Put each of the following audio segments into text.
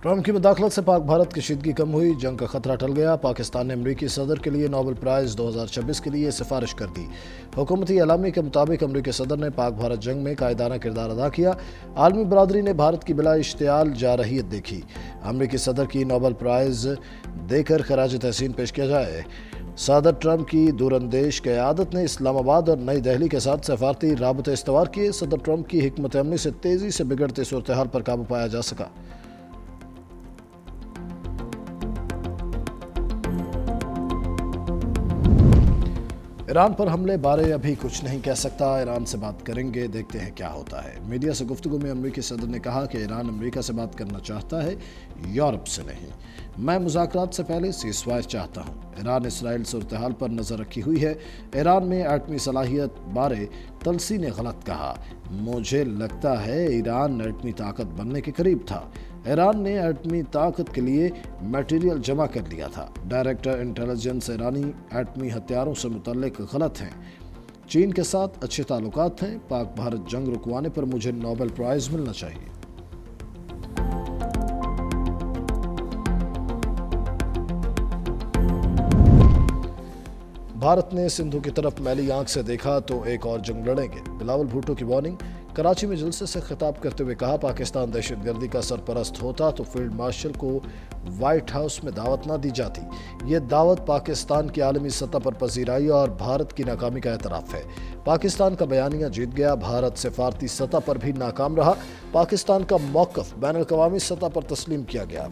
Trump की मुदाखलत से पाक भारत कशीदगी कम हुई, जंग का खतरा टल गया। पाकिस्तान ने अमरीकी सदर के लिए नोबेल प्राइज़ 2026 के लिए सिफारिश कर दी। हुकूमती एलामी के मुताबिक अमरीकी सदर ने पाक भारत जंग में कायदाना किरदार अदा किया। आलमी बरादरी ने भारत की बिला इश्तियाल जारहियत देखी। अमरीकी सदर की नोबेल प्राइज़ देकर खराज तहसीन पेश किया जाए। सदर ट्रंप की दूरंदेश क़यादत ने इस्लामाबाद और नई दिल्ली के साथ सफारती राबते इस्तवार किए। सदर ट्रंप की हिकमत अमली से तेज़ी से बिगड़ते सूरत हाल पर काबू पाया जा सका। ईरान पर हमले बारे अभी कुछ नहीं कह सकता, ईरान से बात करेंगे, देखते हैं क्या होता है। मीडिया से गुफ्तगू में अमरीकी सदर ने कहा कि ईरान अमरीका से बात करना चाहता है, यूरोप से नहीं। मैं मुज़ाकरात से पहले सीज़फायर चाहता हूँ। ईरान इसराइल सूरत हाल पर नज़र रखी हुई है। ईरान में एटमी सलाहियत बारे तलसी ने गलत कहा। मुझे लगता है ईरान एटमी ताकत बनने के करीब था। ईरान ने एटमी ताकत के लिए मटेरियल जमा कर लिया था। डायरेक्टर इंटेलिजेंस ईरानी एटमी हथियारों से मुतल्लिक गलत हैं। चीन के साथ अच्छे ताल्लुकात हैं। पाक भारत जंग रुकवाने पर मुझे नोबेल प्राइज़ मिलना चाहिए। भारत ने सिंधु की तरफ मैली आंख से देखा तो एक और जंग लड़ेंगे। बिलावल भुट्टो की वार्निंग। कराची में जलसे से खिताब करते हुए कहा, पाकिस्तान दहशतगर्दी का सरपरस्त होता तो फील्ड मार्शल को व्हाइट हाउस में दावत ना दी जाती। ये दावत पाकिस्तान की आलमी सतह पर पजीराई और भारत की नाकामी का एतराफ़ है। पाकिस्तान का बयानिया जीत गया, भारत सिफारती सतह पर भी नाकाम रहा। पाकिस्तान का मौक़िफ़ बैनुल-अक़वामी सतह पर तस्लीम किया गया।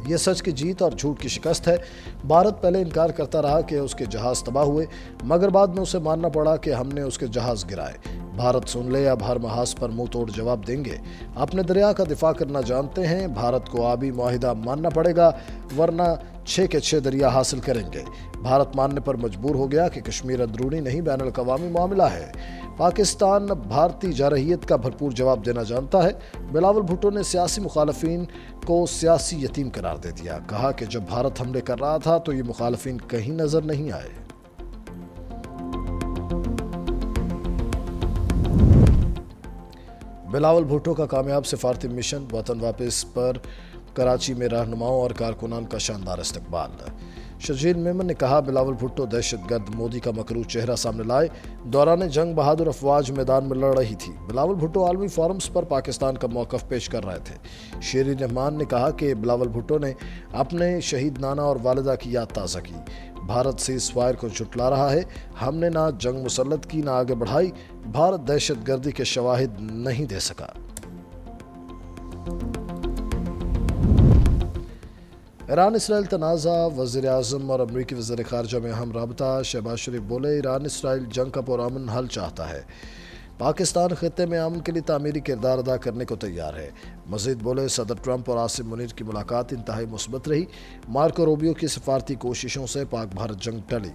ये सच की जीत और झूठ की शिकस्त है। भारत पहले इनकार करता रहा कि उसके जहाज़ तबाह हुए, मगर बाद में उसे मानना पड़ा कि हमने उसके जहाज़ गिराए। भारत सुन ले, अब हर महाज पर मुंह तोड़ जवाब देंगे। अपने दरिया का दिफा करना जानते हैं। भारत को आबी मुआहिदा मानना पड़ेगा, वरना 6 के 6 दरिया हासिल करेंगे। भारत मानने पर मजबूर हो गया कि कश्मीर अंदरूनी नहीं बैनुल-अक़वामी मामला है। पाकिस्तान भारतीय जारहियत का भरपूर जवाब देना जानता है। बिलावल भुट्टो ने सियासी मुखालफिन को सियासी यतीम करार दे दिया। कहा कि जब भारत हमले कर रहा था तो ये मुखालफिन कहीं नजर नहीं आए। बिलावल भुट्टो का कामयाब सिफारती मिशन, वतन वापस पर कराची में रहनुमाओं और कारकुनान का शानदार इस्तकबाल। शर्जील मेमन ने कहा, बिलावल भुट्टो दहशतगर्द मोदी का मकरू चेहरा सामने लाए। दौरान जंग बहादुर अफवाज मैदान में लड़ रही थी। बिलावल भुट्टो आलमी फोरम्स पर पाकिस्तान का मौक़िफ़ पेश कर रहे थे। शेरी रहमान ने कहा कि बिलावल भुट्टो ने अपने शहीद नाना और वालिदा की याद ताज़ा की। भारत सीज़फायर को झुटला रहा है। हमने ना जंग मुसल्लत की, ना आगे बढ़ाई। भारत दहशतगर्दी के शवाहिद नहीं दे सका। ईरान इसराइल तनाज़ा, वज़ीर आज़म और अमरीकी वज़ीर ख़ारजा में अहम राबता। शहबाज शरीफ बोले, ईरान इसराइल जंग का पुरअमन हल चाहता है। पाकिस्तान खित्ते में अमन के लिए तामीरी किरदार अदा करने को तैयार है। मज़ीद बोले, सदर ट्रंप और आसिम मुनीर की मुलाकात इंतहाई मुस्बत रही। मार्को रूबियो की सिफारती कोशिशों से पाक भारत जंग टली।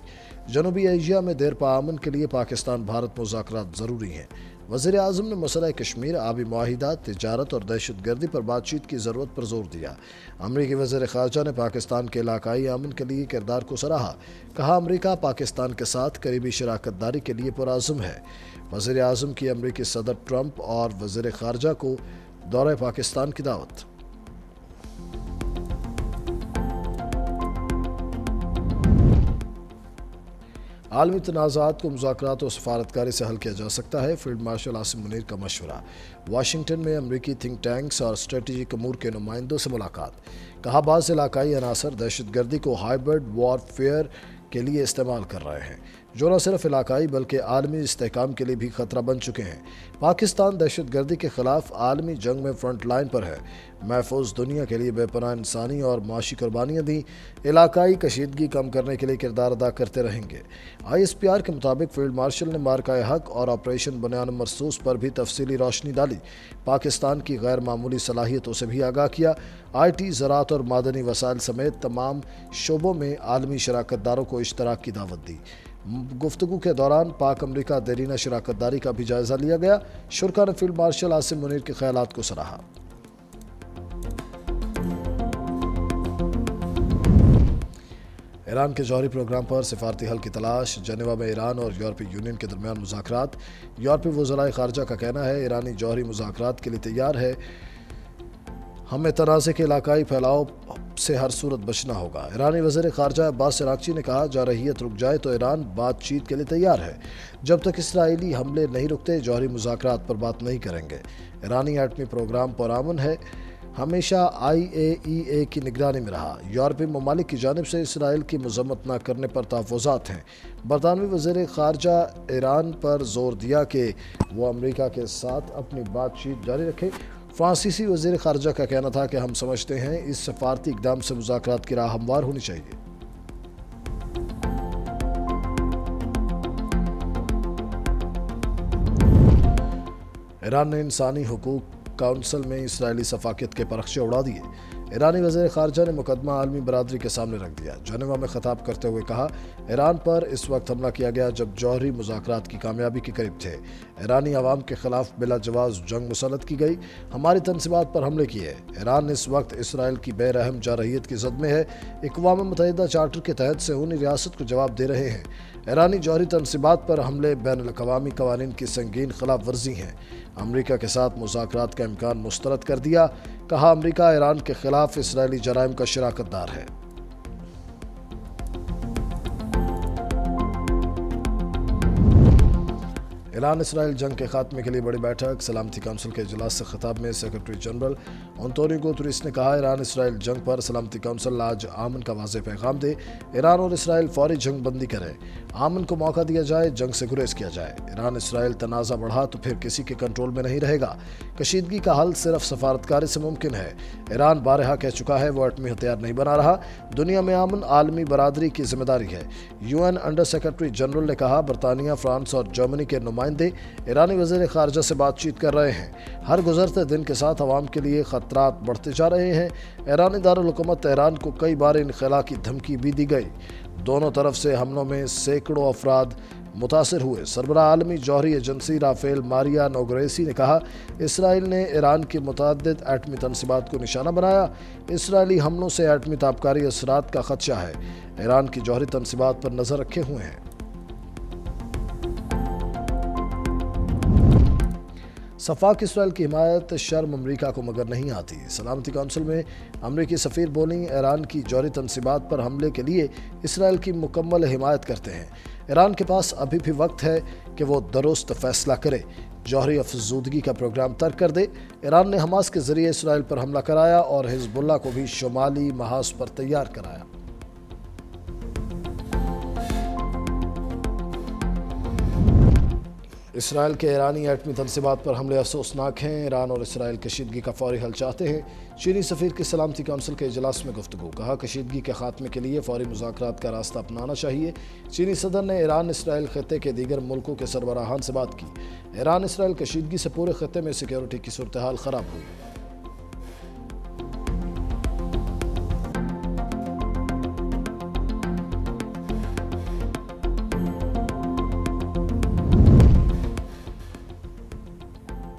जनूबी एशिया में देर पा अमन के लिए पाकिस्तान भारत मुज़ाकरात ज़रूरी हैं। वज़ीर आज़म ने मसला कश्मीर, आबी मुआहिदा, तिजारत और दहशतगर्दी पर बातचीत की ज़रूरत पर जोर दिया। अमरीकी वज़ीर ख़ारजा ने पाकिस्तान के इलाकाई अमन के लिए किरदार को सराहा। कहा, अमरीका पाकिस्तान के साथ करीबी शराकत दारी के लिए पुरअज़्म है। वज़ीर आज़म की अमरीकी सदर ट्रंप और वज़ीर ख़ारजा को दौरे पाकिस्तान की दावत। आलमी तनाज़ात को मुज़ाकरात और सफारतकारी से हल किया जा सकता है। फील्ड मार्शल आसिम मुनीर का मशवरा। वाशिंगटन में अमरीकी थिंक टैंक्स और स्ट्रेटजिक अमूर के नुमाइंदों से मुलाकात। कहा, बाज़ इलाकाई अनासर दहशतगर्दी को हाइब्रिड वॉरफेयर के लिए इस्तेमाल कर रहे हैं, जो न सिर्फ इलाकाई बल्कि आलमी इस्तेहकाम के लिए भी खतरा बन चुके हैं। पाकिस्तान दहशतगर्दी के खिलाफ आलमी जंग में फ्रंट लाइन पर है। महफूज दुनिया के लिए बेपनाह इंसानी और माशी कुर्बानियाँ दी। इलाकाई कशीदगी कम करने के लिए किरदार अदा करते रहेंगे। ISPR के मुताबिक फील्ड मार्शल ने मार्का हक और ऑपरेशन बनियान मरसूस पर भी तफसीली रोशनी डाली। पाकिस्तान की गैर मामूली सलाहियतों से भी आगाह किया। IT, ज़राअत और मादनी वसाइल समेत तमाम शोबों में आलमी शराकत दारों को इश्तराक की दावत दी। गुफ्तगू के दौरान पाक अमरीका देरीना शराकत दारी का भी जायज़ा लिया गया। शुरा ने फील्ड मार्शल आसिम मुनीर के ख्यालात को सराहा। ईरान के जौहरी प्रोग्राम पर सिफारती हल की तलाश। जनेवा में ईरान और यूरोपीय यूनियन के दरमियान मुज़ाकरात। यूरोपीय वज़राए ख़ारजा का कहना है, ईरानी जौहरी मुज़ाकरात के लिए तैयार है। हमें तनाज़े के इलाकाई फैलाव से हर सूरत बचना होगा। ईरानी वज़ीर ख़ारजा अब्बास अराग़ची ने कहा, जारहियत रुक जाए तो ईरान बातचीत के लिए तैयार है। जब तक इसराइली हमले नहीं रुकते, जौहरी मुज़ाकरात पर बात नहीं करेंगे। ईरानी एटमी प्रोग्राम पुरअमन है, हमेशा IAEA की निगरानी में रहा। यूरोपीय ममालिक की जानिब से इसराइल की मज़म्मत न करने पर तहफ़्फ़ुज़ात हैं। बरतानवी वज़ीर ख़ारजा ईरान पर जोर दिया कि वो अमेरिका के साथ अपनी बातचीत जारी रखे। फ्रांसीसी वज़ीर ख़ारजा का कहना था कि हम समझते हैं इस सफारती इक़दाम से मुज़ाकरात की राह हमवार होनी चाहिए। ईरान ने इंसानी हुकूक काउंसिल में इसराइली सफाकियत के परखचे उड़ा दिए। ईरानी वज़ीर ख़ारजा ने मुकदमा आलमी बरादरी के सामने रख दिया। जेनेवा में ख़िताब करते हुए कहा, ईरान पर इस वक्त हमला किया गया जब जौहरी मुज़ाकरात की कामयाबी के करीब थे। ईरानी आवाम के ख़िलाफ़ बिला जवाज़ जंग मुसल्लत की गई, हमारी तनसीबात पर हमले किए। ईरान इस वक्त इसराइल की बेरहम जारहियत की ज़द में है। अक़वाम मुत्तहिदा चार्टर के तहत सेहूनी रियासत को जवाब दे रहे हैं। ईरानी जौहरी तनसीबात पर हमले बैनुल-अक़वामी क़वानीन की संगीन खिलाफ वर्जी हैं। अमरीका के साथ मुज़ाकरात का इम्कान मुस्तरद कर दिया। कहा, अमरीका ईरान के खिलाफ इसराइली जराइम का शराकतदार है। ईरान इसराइल जंग के खात्मे के लिए बड़ी बैठक। सलामती काउंसिल के इजलास से खिताब में सेक्रेटरी जनरल एंटोनियो गुतेरेस ने कहा, ईरान इसराइल जंग पर सलामती काउंसिल आज आमन का वाज़ेह पैगाम दे। ईरान और इसराइल फौरी जंग बंदी करें, आमन को मौका दिया जाए, जंग से गुरेज किया जाए। ईरान इसराइल तनाज़ा बढ़ा तो फिर किसी के कंट्रोल में नहीं रहेगा। कशीदगी का हल सिर्फ सफारतकारी से मुमकिन है। ईरान बारहा कह चुका है वो एटमी हथियार नहीं बना रहा। दुनिया में अमन आलमी बरादरी की जिम्मेदारी है। UN अंडर सेक्रेटरी जनरल ने कहा, बरतानिया, फ्रांस और जर्मनी के नुमाइंदे ईरानी वज़ीर ख़ारजा से बातचीत कर रहे हैं। हर गुज़रते दिन के साथ अवाम के लिए ख़तरात बढ़ते जा रहे हैं। ईरानी दारुल हुकूमत तेहरान को कई बार इनख़ला की धमकी भी दी गई। दोनों तरफ से हमलों में सैकड़ों अफराद मुतासिर हुए। सरबराह आलमी जौहरी एजेंसी राफेल मारिया नोगरेसी ने कहा, इसराइल ने ईरान की मुतअद्दिद एटमी तनसीबात को निशाना बनाया। इसराइली हमलों से एटमी ताबकारी असरात का खदशा है। ईरान की जौहरी तनसीबात पर नज़र रखे हुए हैं। सफाक इसराइल की हिमायत शर्म अमरीका को मगर नहीं आती। सलामती काउंसिल में अमरीकी सफ़ीर बोली, ईरान की जौहरी तनसीबात पर हमले के लिए इसराइल की मुकम्मल हिमायत करते हैं। ईरान के पास अभी भी वक्त है कि वो दुरुस्त फैसला करे, जौहरी अफजूदगी का प्रोग्राम तर्क कर दे। ईरान ने हमास के ज़रिए इसराइल पर हमला कराया और हिजबुल्लाह को भी शुमाली महाज पर तैयार कराया। इसराइल के ईरानी एटमी तनसीबात पर हमले अफसोसनाक हैं। ईरान और इसराइल कशीदगी का फौरी हल चाहते हैं। चीनी सफ़ीर की सलामती काउंसिल के इजलास में गुफ्तगू। कहा, कशीदगी के खात्मे के लिए फौरी मुज़ाकरात का रास्ता अपनाना चाहिए। चीनी सदर ने ईरान इसराइल खत्े के दीगर मुल्कों के सरबराहान से बात की। ईरान इसराइल कशीदगी से पूरे खत्े में सिक्योरिटी की सूरत हाल ख़राब हुई।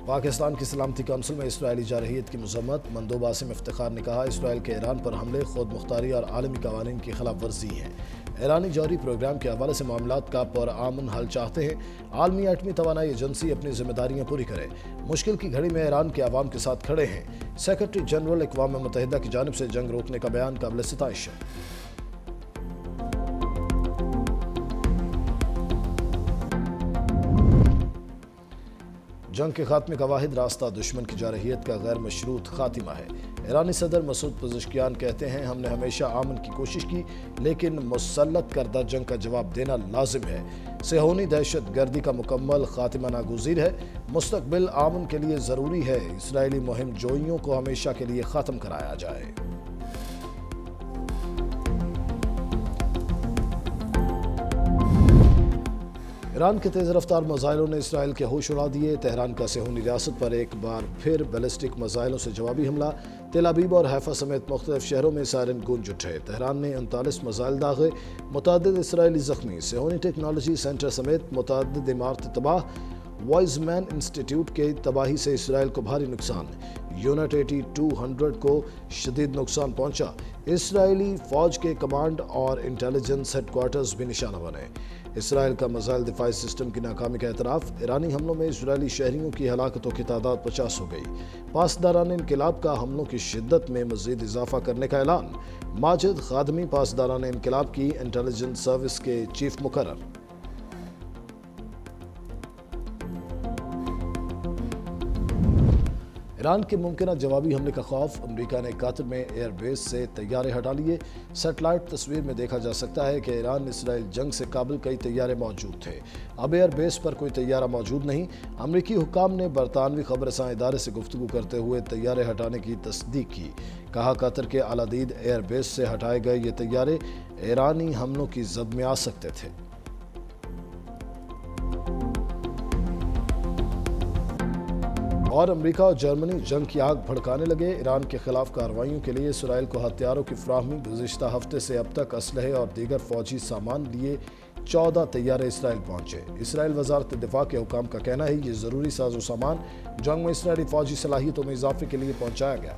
पाकिस्तान की सलामती काउंसिल में इसराइली जारहियत की मज़म्मत। मंदोब आसिम इफ्तिखार ने कहा, इसराइल के ईरान पर हमले खुद मुख्तारी और आलमी कवानीन की खिलाफ वर्जी हैं। ईरानी जौहरी प्रोग्राम के हवाले से मामलात का पुरअमन हल चाहते हैं। आलमी एटमी तवानाई एजेंसी अपनी जिम्मेदारियाँ पूरी करे। मुश्किल की घड़ी में ईरान के अवाम के साथ खड़े हैं। सेक्रेटरी जनरल अक़वाम मुत्तहिदा की जानिब से जंग रोकने का बयान काबिल सिताइश है। जंग के खात्मे का वाहिद रास्ता दुश्मन की जारहियत का गैर मशरूत खातिमा है। ईरानी सदर मसूद पज़ेश्कियान कहते हैं, हमने हमेशा आमन की कोशिश की, लेकिन मुसल्लत करदा जंग का जवाब देना लाजिम है। सेहूनी दहशत गर्दी का मुकम्मल खातिमा नागुज़ीर है। मुस्तक़बिल आमन के लिए ज़रूरी है इसराइली मुहिम जोइयों को हमेशा के लिए ख़त्म कराया जाए। ईरान के तेज़ रफ्तार मिसाइलों ने इसराइल के होश उड़ा दिए। तेहरान का सेहूनी रियासत पर एक बार फिर बैलिस्टिक मिसाइलों से जवाबी हमला। तेल अवीव और हैफा समेत मुख्तलिफ शहरों में सायरन गूंज उठे। तेहरान ने 39 मिसाइल दागे, मुतअद्दिद इसराइली ज़ख्मी। सेहूनी टेक्नोलॉजी सेंटर समेत मुतअद्दिद इमारतें तबाह। वाइजमैन इंस्टीट्यूट के तबाही से इसराइल को भारी नुकसान। यूनिट 8200 को शदीद नुकसान पहुंचा। इसराइली फ़ौज के कमांड और इंटेलिजेंस हेडक्वार्टर्स भी निशाना बने। اسرائیل کا میزائل دفاعی سسٹم کی ناکامی کا اعتراف۔ ایرانی حملوں میں اسرائیلی شہریوں کی ہلاکتوں کی تعداد 50 ہو گئی۔ پاسداران انقلاب کا حملوں کی شدت میں مزید اضافہ کرنے کا اعلان۔ ماجد خادمی پاسداران انقلاب کی انٹیلیجنس سروس کے چیف مقرر۔ ایران کے ممکنہ جوابی حملے کا خوف۔ امریکہ نے قطر میں ایئر بیس سے طیارے ہٹا لیے۔ سیٹلائٹ تصویر میں دیکھا جا سکتا ہے کہ ایران اسرائیل جنگ سے قابل کئی طیارے موجود تھے۔ اب ایئر بیس پر کوئی طیارہ موجود نہیں۔ امریکی حکام نے برطانوی خبر رساں ادارے سے گفتگو کرتے ہوئے طیارے ہٹانے کی تصدیق کی۔ کہا قطر کے العدید ایئر بیس سے ہٹائے گئے یہ طیارے ایرانی حملوں کی زد میں آ سکتے تھے۔ اور امریکہ اور جرمنی جنگ کی آگ بھڑکانے لگے۔ ایران کے خلاف کارروائیوں کے لیے اسرائیل کو ہتھیاروں کی فراہمی۔ گزشتہ ہفتے سے اب تک اسلحے اور دیگر فوجی سامان لیے 14 طیارے اسرائیل پہنچے۔ اسرائیل وزارت دفاع کے حکام کا کہنا ہے یہ ضروری ساز و سامان جنگ میں اسرائیلی فوجی صلاحیتوں میں اضافے کے لیے پہنچایا گیا۔